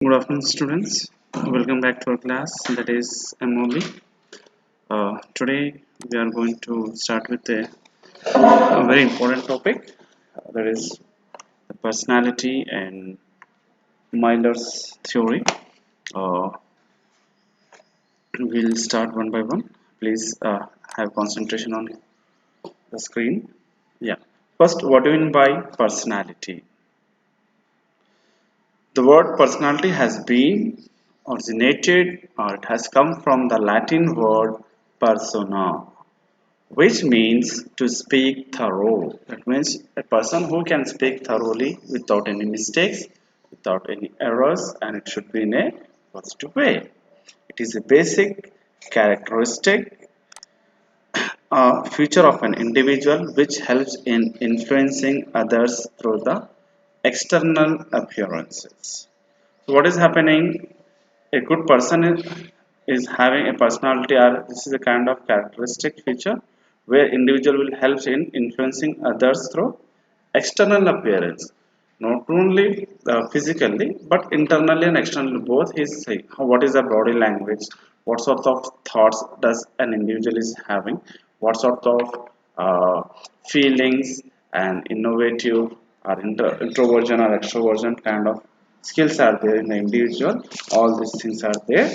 Good afternoon, students. Welcome back to our class, that is MOB. Today we are going to start with a very important topic, that is the personality and Myers theory. Uh, we'll start one by one. Please have concentration on the screen. Yeah. First, what do you mean by personality? The word personality has been originated or it has come from the Latin word persona, which means to speak thorough. That means a person who can speak thoroughly without any mistakes, without any errors, and it should be in a positive way. It is a basic characteristic, feature of an individual which helps in influencing others through the external appearances. So what is happening? A good person is having a personality, or this is a kind of characteristic feature where individual will help in influencing others through external appearance, not only physically but internally and externally both. He is saying what is the body language, what sort of thoughts does an individual is having, what sort of uh, feelings and innovative or introversion or extroversion kind of skills are there in the individual. All these things are there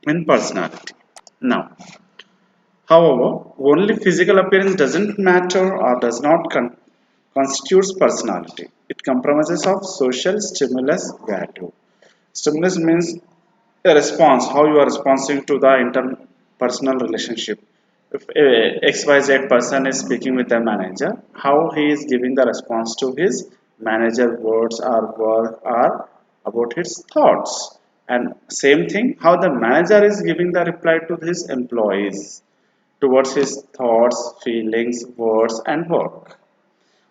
in personality. Now, however, only physical appearance doesn't matter or does not constitutes personality. It compromises of social stimulus value. Stimulus means a response, how you are responding to the interpersonal relationship. If a XYZ person is speaking with a manager, how he is giving the response to his manager words or work or about his thoughts. And same thing, how the manager is giving the reply to his employees towards his thoughts, feelings, words, and work.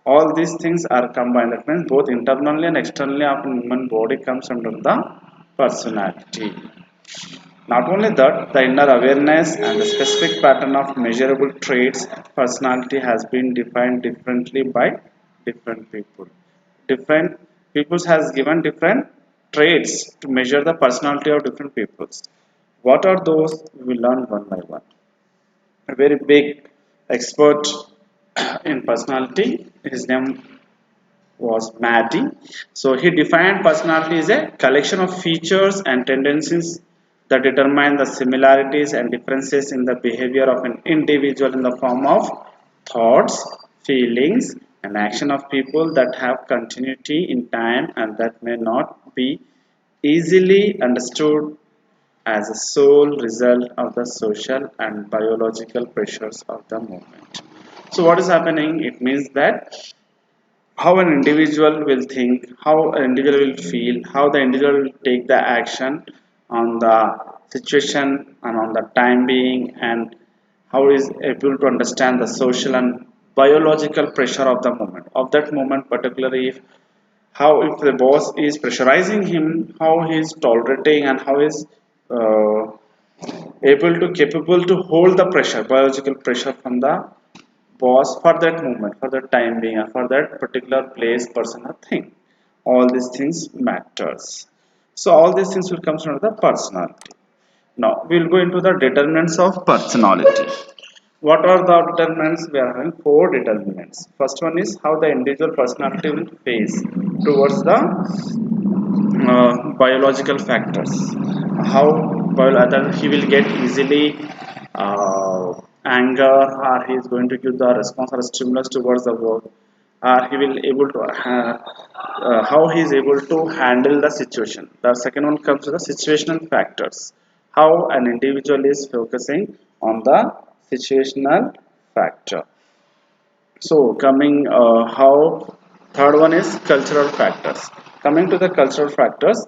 All these things are combined. That means both internally and externally of human body comes under the personality. Not only that, the inner awareness and the specific pattern of measurable traits, personality has been defined differently by different people. Different peoples has given different traits to measure the personality of different peoples. What are those? We will learn one by one. A very big expert in personality, his name was Maddie. So he defined personality as a collection of features and tendencies that determine the similarities and differences in the behavior of an individual in the form of thoughts, feelings, and action of people that have continuity in time and that may not be easily understood as a sole result of the social and biological pressures of the moment. So what is happening? It means that how an individual will think, how an individual will feel, how the individual will take the action on the situation and on the time being, and how is able to understand the social and biological pressure of the moment. Of that moment, particularly if how if the boss is pressurizing him, how he is tolerating and how is uh, able to capable to hold the pressure, biological pressure from the boss for that moment, for that time being, or for that particular place, person, or thing. All these things matters. So all these things will come from the personality. Now we will go into the determinants of personality. What are the determinants? We are having four determinants. First one is how the individual personality will face towards the biological factors. How whether he will get easily anger, or he is going to give the response or stimulus towards the work, or he will able to how he is able to handle the situation. The second one comes to the situational factors, how an individual is focusing on the situational factor. So coming how third one is cultural factors. Coming to the cultural factors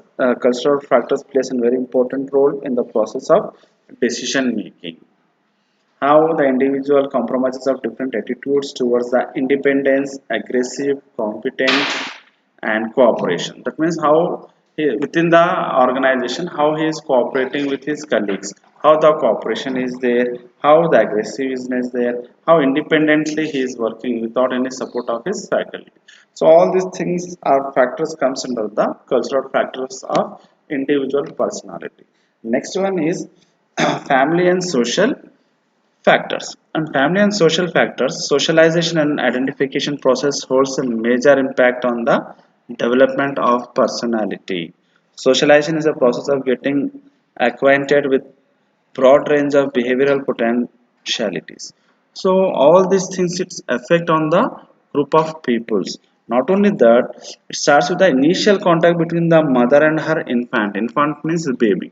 plays a very important role in the process of decision making. How the individual compromises of different attitudes towards the independence, aggressive, competent, and cooperation. That means how he, within the organization, how he is cooperating with his colleagues, how the cooperation is there, how the aggressiveness is there, how independently he is working without any support of his faculty. So all these things are factors comes under the cultural factors of individual personality. Next one is family and social factors. And family and social factors, socialization and identification process holds a major impact on the development of personality. Socialization is a process of getting acquainted with broad range of behavioral potentialities. So all these things its effect on the group of peoples. Not only that, it starts with the initial contact between the mother and her infant. Infant means baby,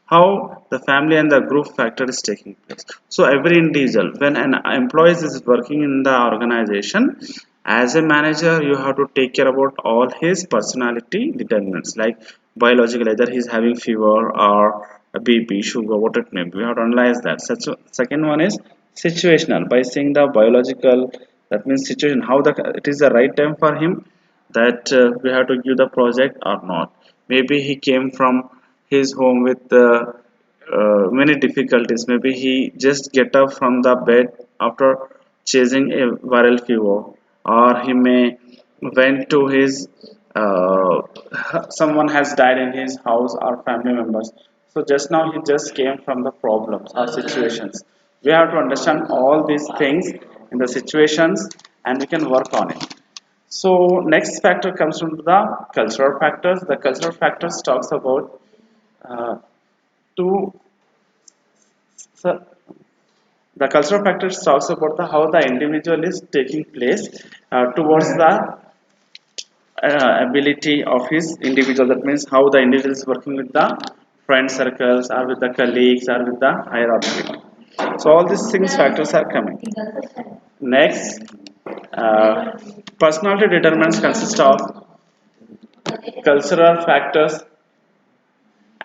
how the family and the group factor is taking place. So every individual, when an employee is working in the organization, as a manager you have to take care about all his personality determinants, like biological, either he's having fever or a bp, sugar, what it may be, we have to analyze that. Such second one is situational, by seeing the biological, that means situation, how the it is the right time for him, that we have to give the project or not. Maybe he came from his home with many difficulties. Maybe he just get up from the bed after chasing a viral fever, or he may went to his someone has died in his house or family members. So just now he just came from the problems or situations. We have to understand all these things in the situations and we can work on it. So next factor comes from the cultural factors. The cultural factors talks about two. So the cultural factors talks about the how the individual is taking place towards the ability of his individual. That means how the individual is working with the friend circles or with the colleagues or with the hierarchy. So all these things factors are coming. Next, uh, personality determinants consist of cultural factors,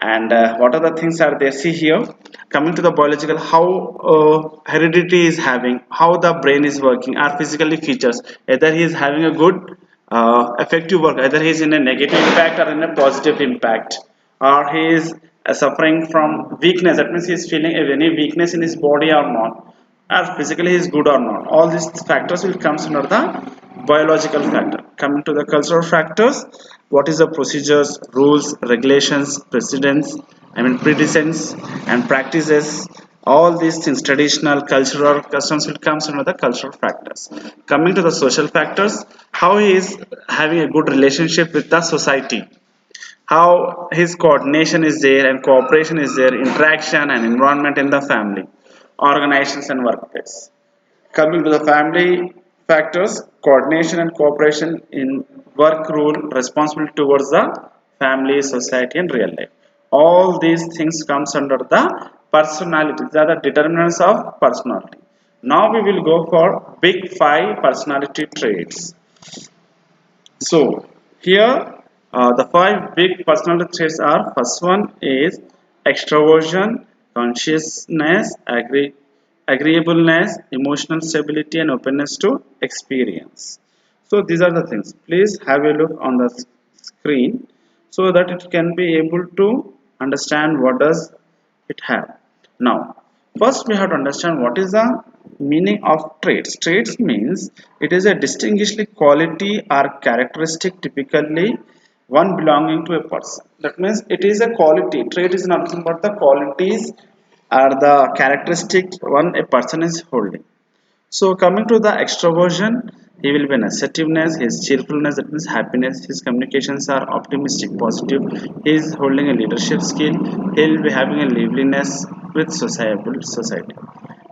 and what are the things are there. See here, coming to the biological, how heredity is having, how the brain is working, are physically features, either he is having a good effective work, either he is in a negative impact or in a positive impact, or he is suffering from weakness, that means he is feeling any weakness in his body or not, or physically he is good or not. All these factors will come under the biological factor. Coming to the cultural factors, what is the procedures, rules, regulations, precedents, precedents and practices, all these things, traditional cultural customs, will comes under the cultural factors. Coming to the social factors, how he is having a good relationship with the society, how his coordination is there and cooperation is there, interaction and environment in the family, organizations and workplace. Coming to the family factors, coordination and cooperation in work, rule, responsibility towards the family, society and real life. All these things comes under the personality. These are the determinants of personality. Now we will go for big five personality traits. So here the five big personality traits are: first one is extraversion, consciousness, agreeableness, emotional stability, and openness to experience. So these are the things. Please have a look on the screen so that it can be able to understand what does it have. Now, first we have to understand what is the meaning of traits. Traits means it is a distinguishing quality or characteristic, typically one belonging to a person. That means it is a quality. Trait is nothing but the qualities or the characteristic one a person is holding. So coming to the extroversion, he will be an assertiveness, his cheerfulness, that means happiness, his communications are optimistic, positive, he is holding a leadership skill, he will be having a liveliness with society.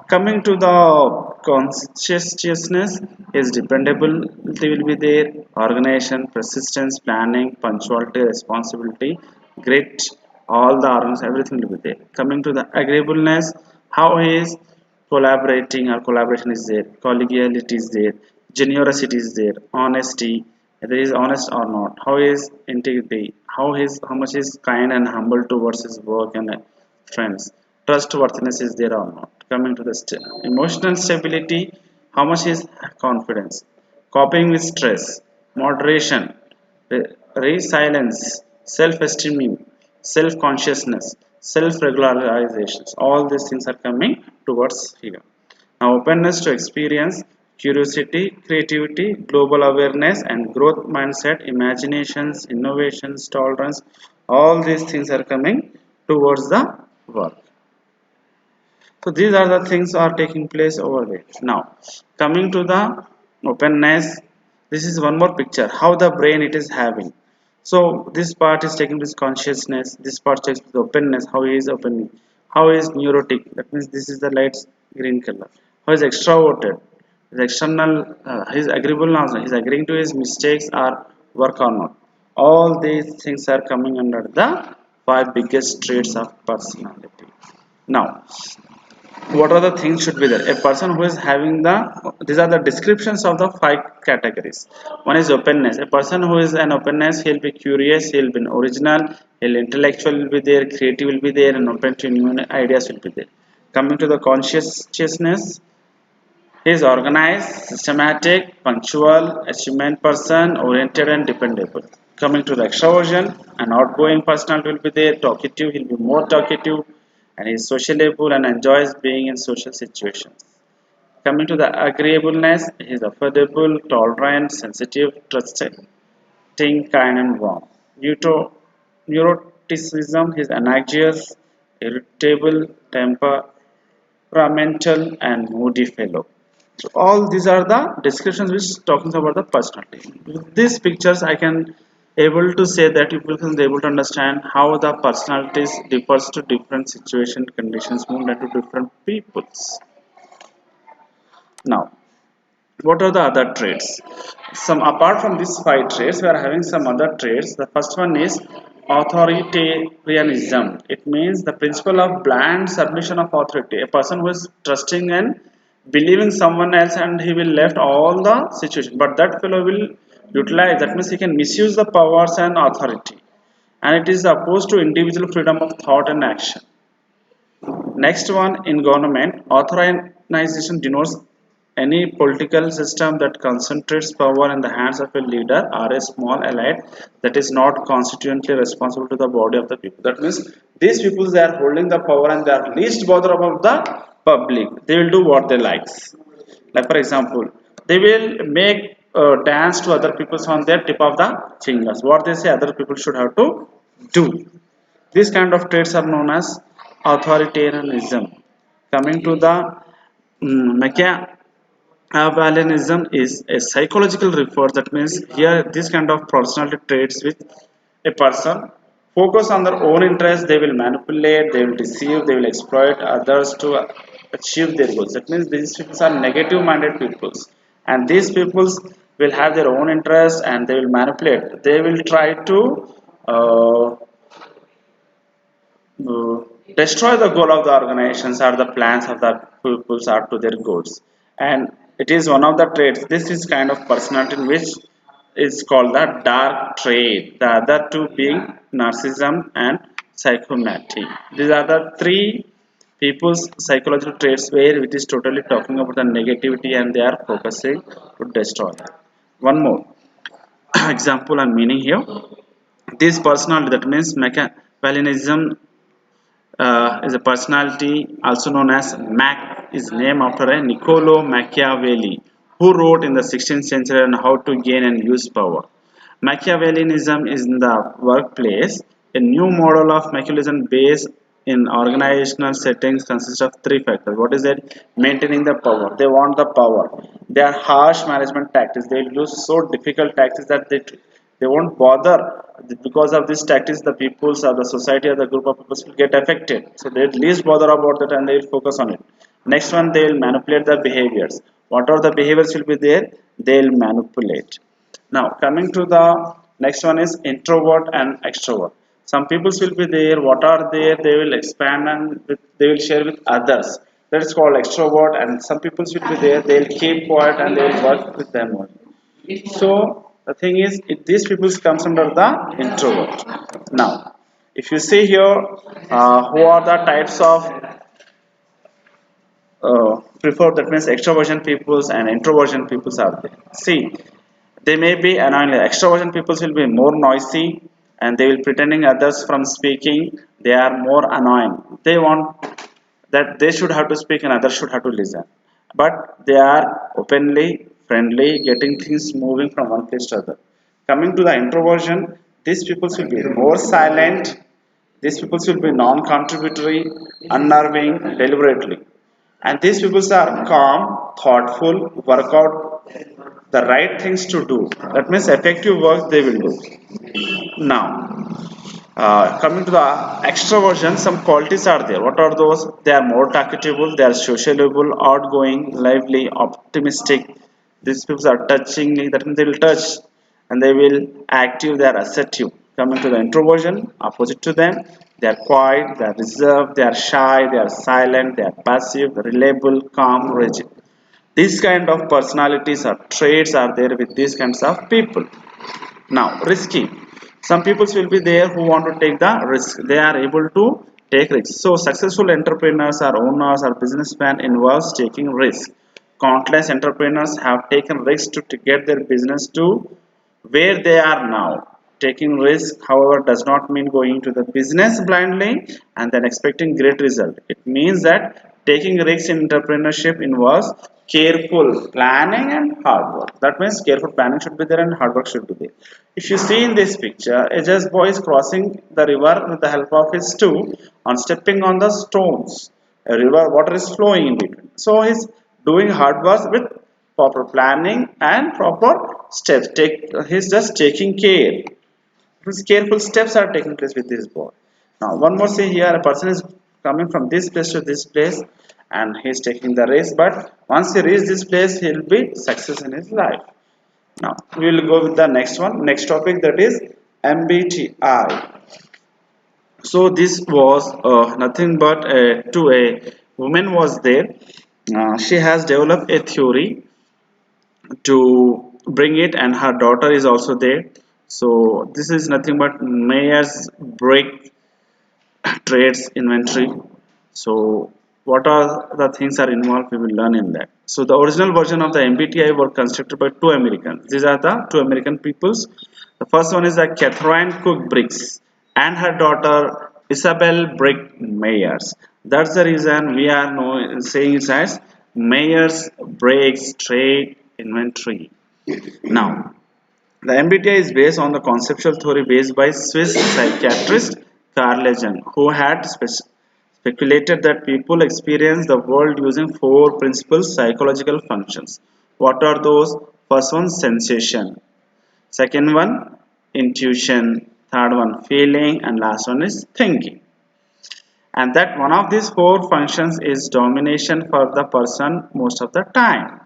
Coming to the conscientiousness, his dependability will be there, organization, persistence, planning, punctuality, responsibility, grit, all the organs, everything will be there. Coming to the agreeableness, how he is collaborating or collaboration is there, collegiality is there, generosity is there, honesty, whether he is honest or not, how is integrity, how much is kind and humble towards his work and friends, trustworthiness is there or not. Coming to the emotional stability, how much is confidence, coping with stress, moderation, resilience, self-esteem, self-consciousness, self-regularizations. All these things are coming towards here. Now, openness to experience, curiosity, creativity, global awareness, and growth mindset, imaginations, innovations, tolerance, all these things are coming towards the work. So these are the things are taking place over there. Now, coming to the openness, this is one more picture how the brain it is having. So this part is taking this consciousness, this part takes the openness, how he is opening, how he is neurotic. That means this is the light green color. How is extroverted? His external, his agreeable now. He's agreeing to his mistakes or work or not. All these things are coming under the five biggest traits of personality. Now, what are the things should be there? A person who is having these are the descriptions of the five categories. One is openness. A person who is an openness, he'll be curious, he'll be original, he'll intellectual will be there, creative will be there, and open to new ideas will be there. Coming to the consciousness, he is organized, systematic, punctual, achievement person, oriented, and dependable. Coming to the extraversion, an outgoing personality will be there, talkative, he'll be more talkative, and he is sociable and enjoys being in social situations. Coming to the agreeableness, he is affordable, tolerant, sensitive, trusting, kind, and warm. Neuroticism, he is anxious, irritable, temperamental, and moody fellow. So all these are the descriptions which talking about the personality. With these pictures, I can able to say that people can be able to understand how the personalities differs to different situation conditions moved into different peoples. Now, what are the other traits? Some apart from these five traits, we are having some other traits. The first one is authoritarianism. It means the principle of blind submission of authority. A person who is trusting and believing someone else and he will left all the situation, but that fellow will utilize, that means he can misuse the powers and authority, and it is opposed to individual freedom of thought and action. Next one, in government, authorization denotes any political system that concentrates power in the hands of a leader or a small elite that is not constitutionally responsible to the body of the people. That means these people, they are holding the power and they are least bothered about the public. They will do what they like. Like for example, they will make dance to other people on their tip of the fingers. What they say other people should have to do. These kind of traits are known as authoritarianism. Coming to the Machiavellianism is a psychological research. That means here this kind of personality traits with a person focus on their own interests, they will manipulate, they will deceive, they will exploit others to achieve their goals. That means these people are negative minded peoples, and these peoples will have their own interests and they will manipulate. They will try to uh, uh, destroy the goal of the organizations or the plans of the peoples are to their goals, and it is one of the traits. This is kind of personality which is called the dark trait, the other two being narcissism and psychopathy. These are the three people's psychological traits where it is totally talking about the negativity and they are focusing to destroy that. One more example and meaning here, this personality, that means Machiavellianism, is a personality also known as Mac, is named after a Niccolo Machiavelli, who wrote in the 16th century on how to gain and use power. Machiavellianism is in the workplace. A new model of Machiavellianism based in organizational settings consists of three factors. What is it? Maintaining the power. They want the power. They are harsh management tactics. They use so difficult tactics that they won't bother. Because of these tactics, the peoples or the society or the group of people will get affected. So they at least bother about it and they will focus on it. Next one, they will manipulate the behaviors. Whatever the behaviors will be there, they will manipulate. Now coming to the next one is introvert and extrovert. Some peoples will be there. What are there? They will expand and they will share with others. That is called extrovert. And some peoples will be there. They will keep quiet and they will work with them only. So the thing is, these people comes under the introvert. Now, if you see here, who are the types of prefer, that means extroversion peoples and introversion peoples are there. See, they may be annoying. Extroversion peoples will be more noisy and they will pretending others from speaking They are more annoying. They want that they should have to speak and others should have to listen. But they are openly friendly, getting things moving from one place to other. Coming to the introversion, these people should be more silent. These people should be non-contributory, unnerving, deliberately. And these people are calm, thoughtful, work out the right things to do. That means effective work they will do. Now, coming to the extroversion, some qualities are there. What are those? They are more talkable, they are sociable, outgoing, lively, optimistic. These people are touching, that means they will touch and they will active, they are assertive. Coming to the introversion, opposite to them, they are quiet, they are reserved, they are shy, they are silent, they are passive, reliable, calm, rigid. These kind of personalities or traits are there with these kinds of people. Now, risky. Some people will be there who want to take the risk. They are able to take risks. So, successful entrepreneurs or owners or businessmen involves taking risk. Countless entrepreneurs have taken risks to get their business to where they are now. Taking risk, however, does not mean going into the business blindly and then expecting great result. It means that taking risks in entrepreneurship involves careful planning and hard work. That means careful planning should be there and hard work should be there. If you see in this picture, a just boy is crossing the river with the help of his tool on stepping on the stones. A river water is flowing in between. So he's doing hard work with proper planning and proper steps. He's just taking care. His careful steps are taking place with this boy. Now, one more say here, a person is coming from this place to this place and he is taking the race. But once he reaches this place, he will be success in his life. Now, we will go with the next one. Next topic, that is MBTI. So this was nothing but to a woman was there. She has developed a theory to bring it, and her daughter is also there. So this is nothing but Myers-Briggs traits inventory. So what are the things are involved, we will learn in that. So the original version of the MBTI were constructed by two Americans. These are the two American peoples. The first one is Catherine Cook Briggs and her daughter Isabel Briggs Myers. That's the reason we are saying it as Myers-Briggs trait inventory. Now, the MBTI is based on the conceptual theory based by Swiss psychiatrist Carl Jung, who had speculated that people experience the world using four principal psychological functions. What are those? First one, sensation. Second one, intuition. Third one, feeling. And last one is thinking. And that one of these four functions is domination for the person most of the time.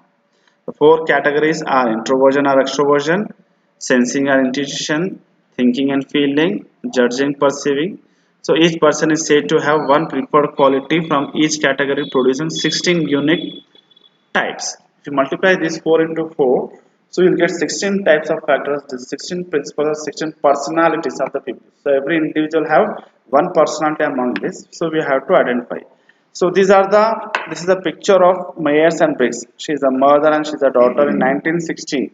The four categories are introversion or extroversion, sensing or intuition, thinking and feeling, judging, perceiving. So each person is said to have one preferred quality from each category, producing 16 unique types. If you multiply this 4 into 4, so you'll get 16 types of factors, the 16 principles, 16 personalities of the people. So every individual have one personality among this. So we have to identify. So this is the picture of Myers and Briggs. She is a mother and she is a daughter in 1916.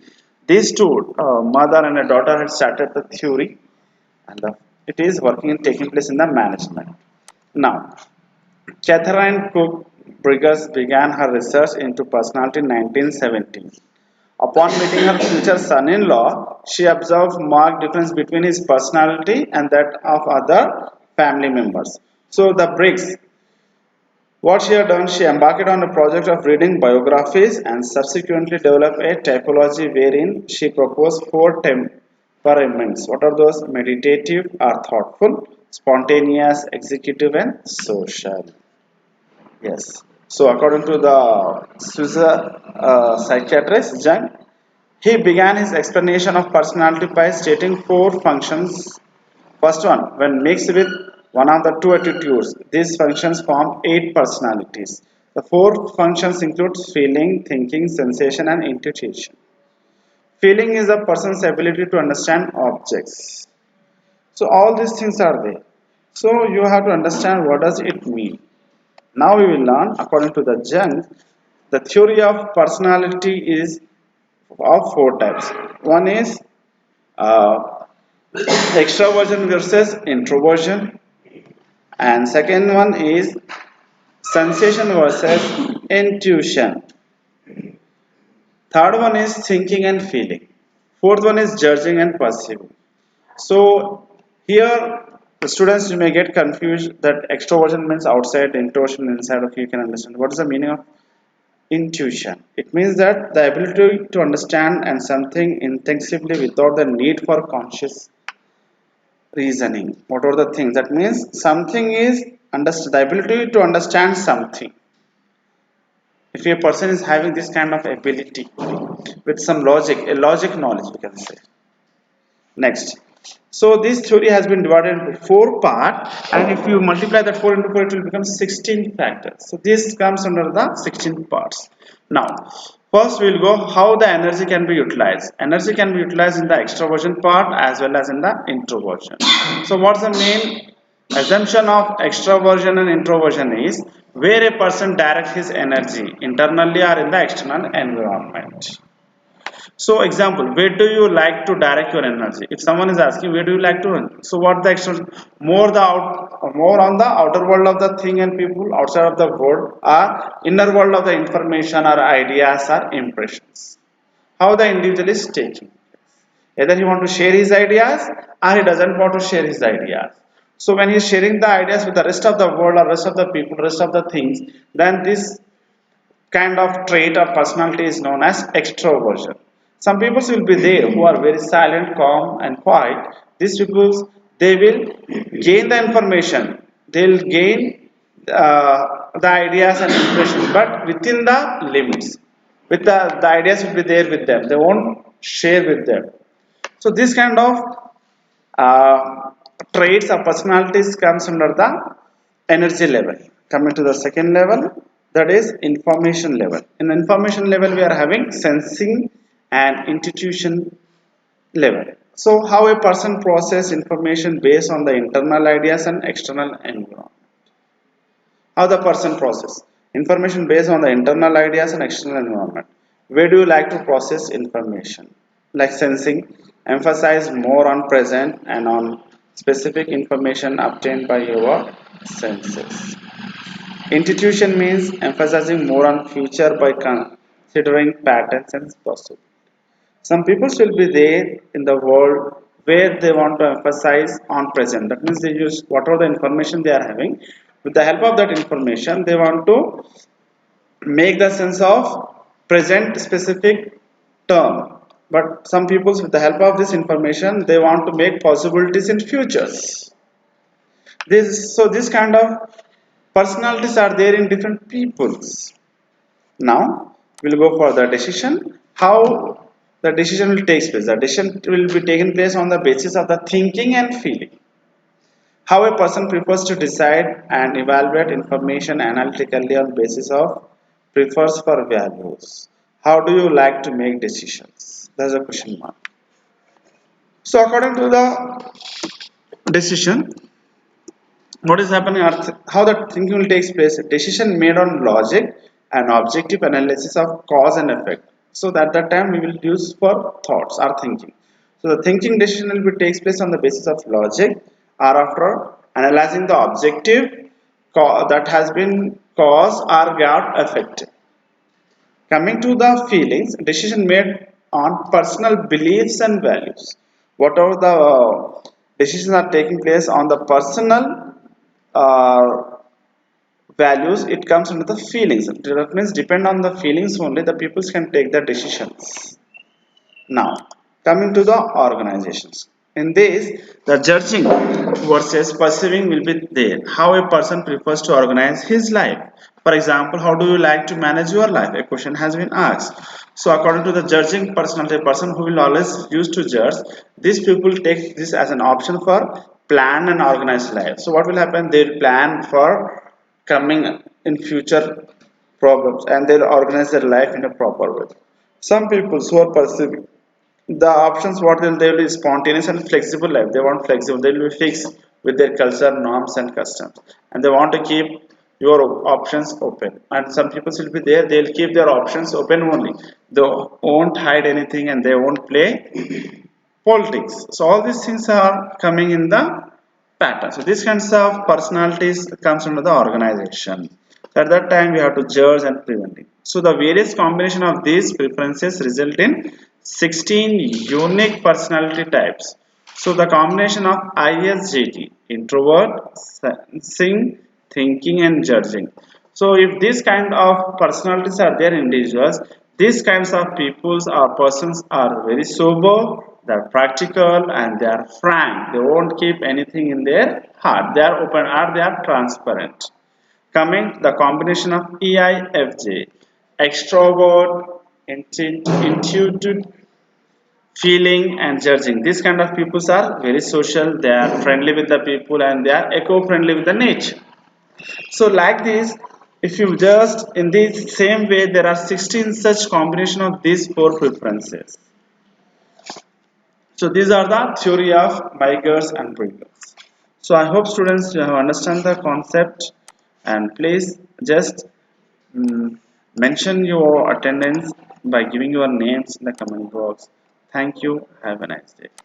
These two, mother and a daughter, had started the theory, and it is working and taking place in the management. Now, Catherine Cook Briggs began her research into personality in 1917. Upon meeting her future son-in-law, she observed marked difference between his personality and that of other family members. So the Briggs, what she had done, she embarked on a project of reading biographies and subsequently developed a typology wherein she proposed four temperaments. What are those? Meditative or thoughtful, spontaneous, executive, and social. Yes. So according to the Swiss psychiatrist Jung, he began his explanation of personality by stating four functions. First one, when mixed with one of the two attitudes, these functions form 8 personalities. The four functions include feeling, thinking, sensation, and intuition. Feeling is a person's ability to understand objects. So all these things are there. So you have to understand what does it mean. Now we will learn, according to the Jung, the theory of personality is of 4 types. One is extraversion versus introversion. And second one is sensation versus intuition. Third one is thinking and feeling. Fourth one is judging and perceiving. So here the students, you may get confused that extroversion means outside, introversion inside. Okay, you can understand. What is the meaning of intuition? It means that the ability to understand and something intensively without the need for conscious reasoning. What are the things? That means something is the ability to understand something. If a person is having this kind of ability with some logic, a logic knowledge, we can say. Next. So this theory has been divided into 4 parts, and if you multiply that 4 into 4, it will become 16 factors. So this comes under the 16 parts. Now, first we will go how the energy can be utilized. Energy can be utilized in the extroversion part as well as in the introversion. So what's the main assumption of extroversion and introversion is where a person directs his energy internally or in the external environment. So example, where do you like to direct your energy? If someone is asking where do you like to run? So what the external, more on the outer world of the thing and people, outside of the world, or inner world of the information or ideas or impressions. How the individual is taking. Either he want to share his ideas or he doesn't want to share his ideas. So when he is sharing the ideas with the rest of the world or rest of the people, rest of the things, then this kind of trait or personality is known as extroversion. Some people will be there who are very silent, calm and quiet. These people, they will gain the information. They will gain the ideas and impressions, but within the limits. With the ideas will be there with them. They won't share with them. So this kind of uh, traits or personalities comes under the energy level. Coming to the second level, that is information level. In information level, we are having sensing and intuition level. So how a person process information based on the internal ideas and external environment. How the person process information based on the internal ideas and external environment. Where do you like to process information? Like sensing, emphasize more on present and on specific information obtained by your senses. Intuition means emphasizing more on future by considering patterns and possibilities. Some people will be there in the world where they want to emphasize on present. That means they use whatever the information they are having. With the help of that information, they want to make the sense of present specific term. But some people, with the help of this information, they want to make possibilities in futures. This kind of personalities are there in different peoples. Now we'll go for the decision. How the decision will take place. The decision will be taken place on the basis of the thinking and feeling. How a person prefers to decide and evaluate information analytically on basis of prefers for values. How do you like to make decisions? That's a question mark. So according to the decision, what is happening, how the thinking will take place, a decision made on logic and objective analysis of cause and effect. So at that time we will use for thoughts or thinking. So the thinking decision will be takes place on the basis of logic or after analyzing the objective that has been cause or got affected. Coming to the feelings, decision made on personal beliefs and values. Whatever the decisions are taking place on the personal values, it comes under the feelings. That means depend on the feelings only the people can take the decisions. Now coming to the organizations, in this the judging versus perceiving will be there. How a person prefers to organize his life. For example, how do you like to manage your life? A question has been asked. So according to the judging personality, a person who will always use to judge, these people take this as an option for plan and organized life. So what will happen, they'll plan for coming in future problems and they'll organize their life in a proper way. Some people who are perceiving, the options what they will be spontaneous and flexible life. They want flexible, they will be fixed with their culture, norms and customs, and they want to keep your options open. And some people will be there, they'll keep their options open only, they won't hide anything and they won't play politics. So all these things are coming in the pattern. So these kinds of personalities comes under the organization. So at that time we have to judge and prevent it. So the various combination of these preferences result in 16 unique personality types. So the combination of ISJT, introvert, sensing, thinking and judging. So if these kind of personalities are there in individuals, these kinds of peoples or persons are very sober, they're practical and they are frank. They won't keep anything in their heart. They are open or they are transparent. Coming to the combination of EIFJ, extrovert, intuitive, feeling and judging. These kind of people are very social. They are friendly with the people and they are eco-friendly with the nature. So like this, if you just in the same way, there are 16 such combination of these four preferences. So these are the theory of Myers and Briggs. So I hope students you have understand the concept, and please just mention your attendance by giving your names in the comment box. Thank you. Have a nice day.